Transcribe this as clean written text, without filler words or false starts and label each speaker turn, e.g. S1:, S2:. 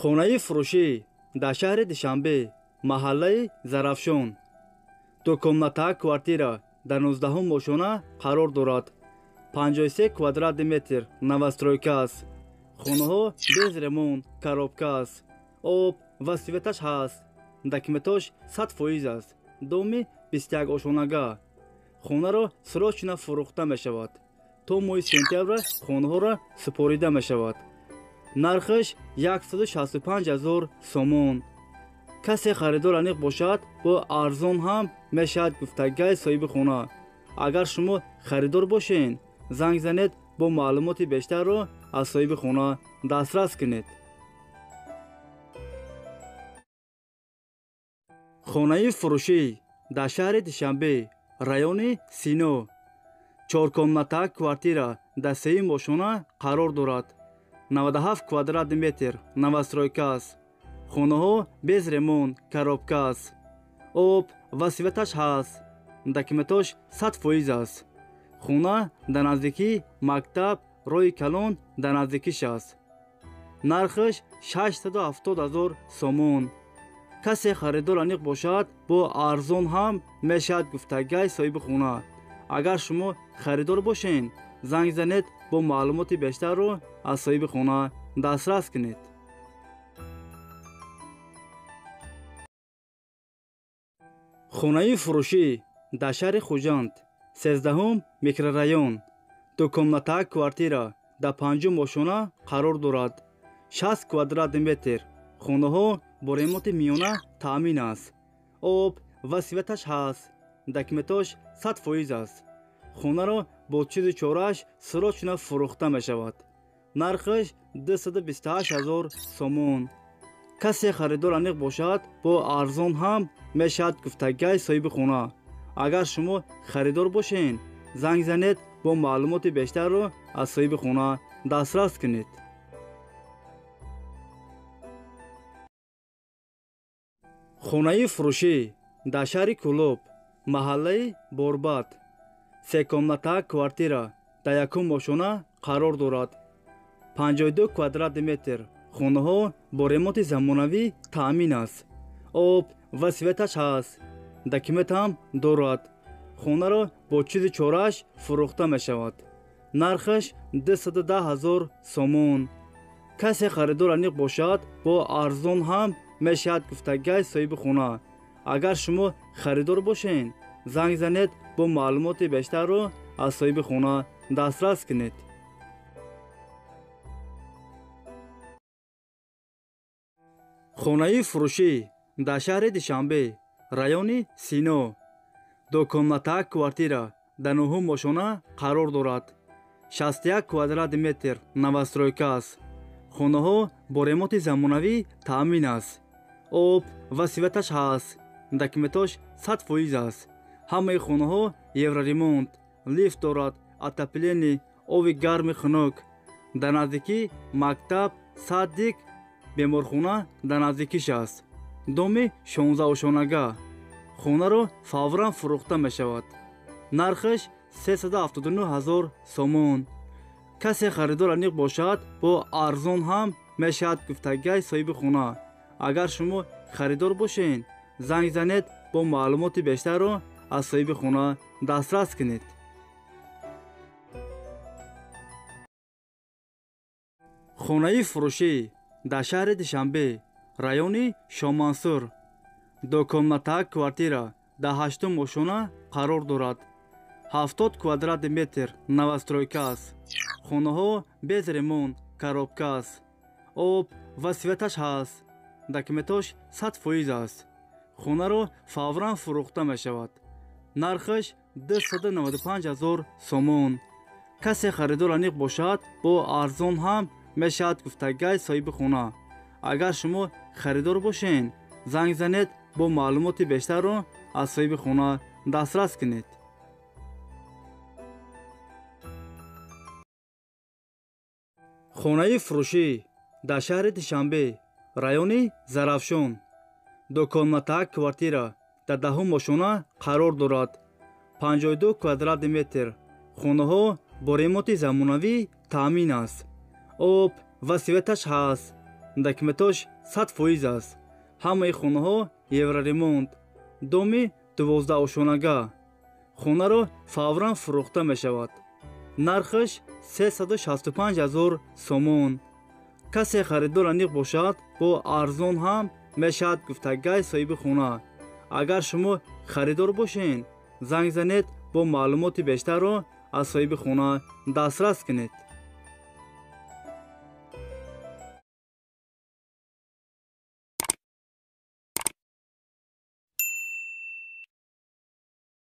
S1: خانه فروشی در شهر دوشنبه محله زرافشان دو کمناته کوارتیره در 19 ماشونه قرار دارد. 53 کوادرات متر نوسترویکا است. خانه ها без ремонт коробка است. آب و سویتش هست. دکمتاش 100% است. دومی 21 آشانگاه. خانه را سراچنا فروخته می شود. تا ماه سپتامبر خانه ها را سپاریده می شود. نرخش 165,000 سومون. کسی خریدار انیق باشد با ارزان هم میشد گفتگوی صاحب خانه. اگر شما خریدار باشین زنگ زنید با معلومات بیشتر را از صاحب خانه دسترس کنید. خانه فروشی در شهر دوشنبه رایون سینو 4 کمناته کوارتیره در 3 ماشونه قرار دارد. 97 کوادرات متر نوسترویکا است. خانه ها без ремонт коробка است. آب و سویتش هست. دکمتاش 100% است. خانه در نزدیکی مکتب روی کلان در نزدیکیش است. نرخش 670,000 سومون. کسی خریدار انیق باشد با ارزان هم میشد گفتگوی صاحب خانه. اگر شما خریدار باشین زنگ زنید با معلومات بیشتر رو از صاحب خانه دسترس کنید. خانه فروشی در شهر خوجند 13 میکرورایون 2 کمناته کوارتیره در 5 ماشونه قرار دارد. 60 کوادرات متر. خانه ها با ремонт میانه تامین است. آب و سویتش هست. دکمتاش 100% است. خانه را با چیز چارش سراچنا فروخته می شود. نرخش 228,000 سومون. کسی خریدار انیق باشد با ارزان هم میشد گفتگوی صاحب خانه. اگر شما خریدار باشین زنگ زنید با معلومات بیشتر را از صاحب خانه دسترس کنید. خانه فروشی در شهر کلوب محله борбад 3 کمناته کوارتیره در 1 ماشونه قرار دارد. 52 کوادرات متر. خانه ها با ремонт زمانوی تامین است. آب و سویتش هست. دکمت هم دارد. خانه را با چیز چارش فروخته می شود. نرخش 210,000 سومون. کسی خریدار انیق باشد با ارزان هم میشد گفتگوی صاحب خانه. اگر شما خریدار باشین زنگ زنید با معلومات بیشتر رو از صاحب خانه دسترس کنید. خانه فروشی در شهر دوشنبه رایون سینو 2 کمناته کوارتیره در 9 ماشونه قرار دارد. 61 کوادرات متر نوسترویکا است. خانه ها با ремонт زمانوی تامین است. آب و سویتش هست. دکمتاش 100% است. همه خانه ها евроремонт، لیفت دارد، اتاپلینی، آب گرم خنک. در نزدیکی مکتب، صدیق، بیمارخانه در نزدیکیش است. دومی 16 آشانگاه. خانه را فورا فروخته می شود. نرخش 379,000 سومون. کسی خریدار انیق باشد با ارزان هم میشد گفتگوی صاحب خانه. اگر شما خریدار باشین زنگ زنید با معلومات بیشتر را از صاحب خانه دسترس کنید. خانه فروشی در شهر دوشنبه رایون شامانسور 2 کمناته کوارتیره در 8 ماشونه قرار دارد. 70 کوادرات متر نوسترویکا است. خانه ها без ремонт коробка است. آب و سویتش هست. دکمتاش 100% است. خانه را فورا فروخته می شود. نرخش 295,000 سومون. کسی خریدار انیق باشد با ارزان هم میشد گفتگوی صاحب خانه. اگر شما خریدار باشین زنگ زنید با معلومات بیشتر را از صاحب خانه دسترس کنید. خانه فروشی در شهر دوشنبه رایون زرافشان 2 کمناته کوارتیره در 10 ماشونه قرار دارد. 52 کوادرات متر. خانه ها با ремонт زمانوی تامین است. آب و سویتش هست. документош 100% аст. ҳамаи хонаҳо евроремонт. доми 12 ошонага. хонаро фавран фурӯхта мешавад. нархаш 365 000 сомон. касе харидор аниқ бошад, бо арзон ҳам мешавад гуфтагай соҳиби хона. агар шумо харидор бошен, занг занед, бо маълумоти бештарро аз соҳиби хона дастрас кунед.